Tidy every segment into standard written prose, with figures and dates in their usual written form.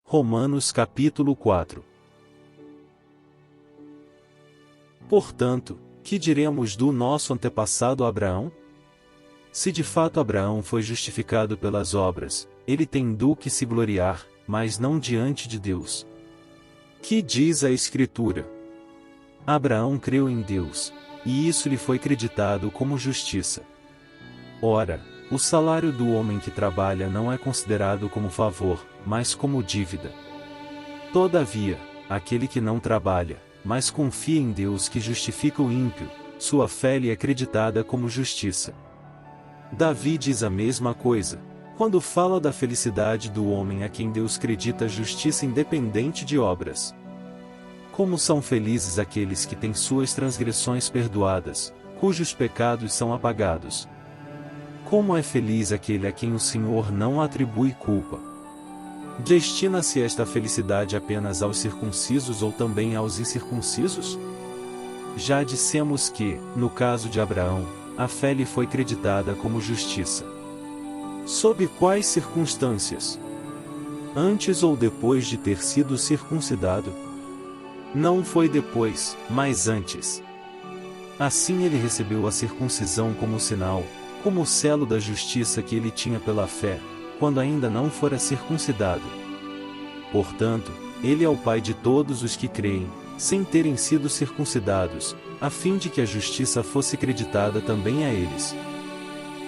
Romanos capítulo 4. Portanto, que diremos do nosso antepassado Abraão? Se de fato Abraão foi justificado pelas obras, ele tem do que se gloriar, mas não diante de Deus. Que diz a Escritura? Abraão creu em Deus, e isso lhe foi creditado como justiça. Ora, o salário do homem que trabalha não é considerado como favor, mas como dívida. Todavia, aquele que não trabalha, mas confia em Deus que justifica o ímpio, sua fé lhe é creditada como justiça. Davi diz a mesma coisa, quando fala da felicidade do homem a quem Deus credita justiça independente de obras. Como são felizes aqueles que têm suas transgressões perdoadas, cujos pecados são apagados. Como é feliz aquele a quem o Senhor não atribui culpa. Destina-se esta felicidade apenas aos circuncisos ou também aos incircuncisos? Já dissemos que, no caso de Abraão, a fé lhe foi creditada como justiça. Sob quais circunstâncias? Antes ou depois de ter sido circuncidado? Não foi depois, mas antes. Assim ele recebeu a circuncisão como sinal, como o selo da justiça que ele tinha pela fé, quando ainda não fora circuncidado. Portanto, ele é o Pai de todos os que creem, sem terem sido circuncidados, a fim de que a justiça fosse creditada também a eles.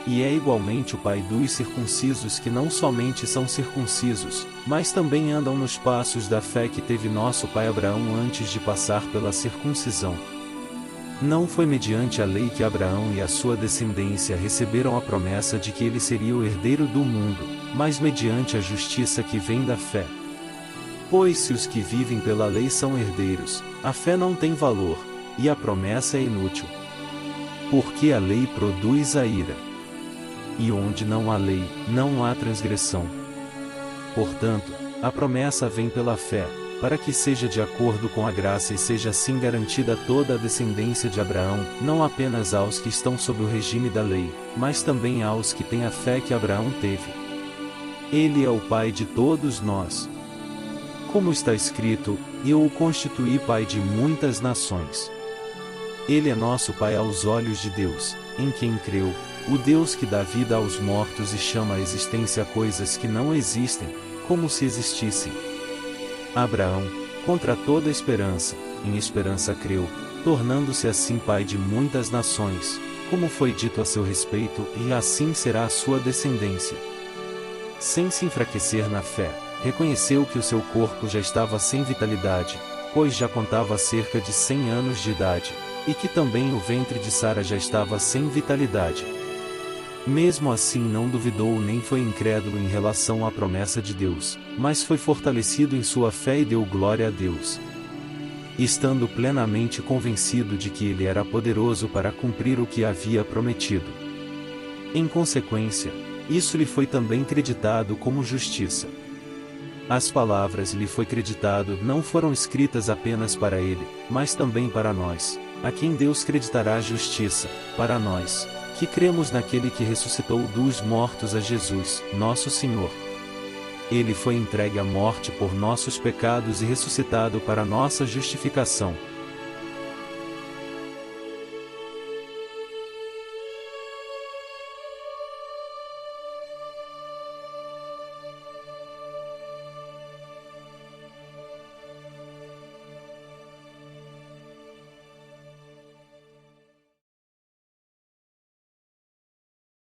E é igualmente o Pai dos circuncisos que não somente são circuncisos, mas também andam nos passos da fé que teve nosso pai Abraão antes de passar pela circuncisão. Não foi mediante a lei que Abraão e a sua descendência receberam a promessa de que ele seria o herdeiro do mundo, mas mediante a justiça que vem da fé. Pois se os que vivem pela lei são herdeiros, a fé não tem valor, e a promessa é inútil. Porque a lei produz a ira. E onde não há lei, não há transgressão. Portanto, a promessa vem pela fé, para que seja de acordo com a graça e seja assim garantida toda a descendência de Abraão, não apenas aos que estão sob o regime da lei, mas também aos que têm a fé que Abraão teve. Ele é o Pai de todos nós. Como está escrito, eu o constituí Pai de muitas nações. Ele é nosso Pai aos olhos de Deus, em quem creu, o Deus que dá vida aos mortos e chama à existência coisas que não existem, como se existissem. Abraão, contra toda esperança, em esperança creu, tornando-se assim pai de muitas nações, como foi dito a seu respeito, e assim será a sua descendência. Sem se enfraquecer na fé, reconheceu que o seu corpo já estava sem vitalidade, pois já contava cerca de 100 anos de idade, e que também o ventre de Sara já estava sem vitalidade. Mesmo assim não duvidou nem foi incrédulo em relação à promessa de Deus, mas foi fortalecido em sua fé e deu glória a Deus, estando plenamente convencido de que ele era poderoso para cumprir o que havia prometido. Em consequência, isso lhe foi também creditado como justiça. As palavras lhe foi creditado não foram escritas apenas para ele, mas também para nós, a quem Deus creditará a justiça, para nós, que cremos naquele que ressuscitou dos mortos a Jesus, nosso Senhor. Ele foi entregue à morte por nossos pecados e ressuscitado para nossa justificação,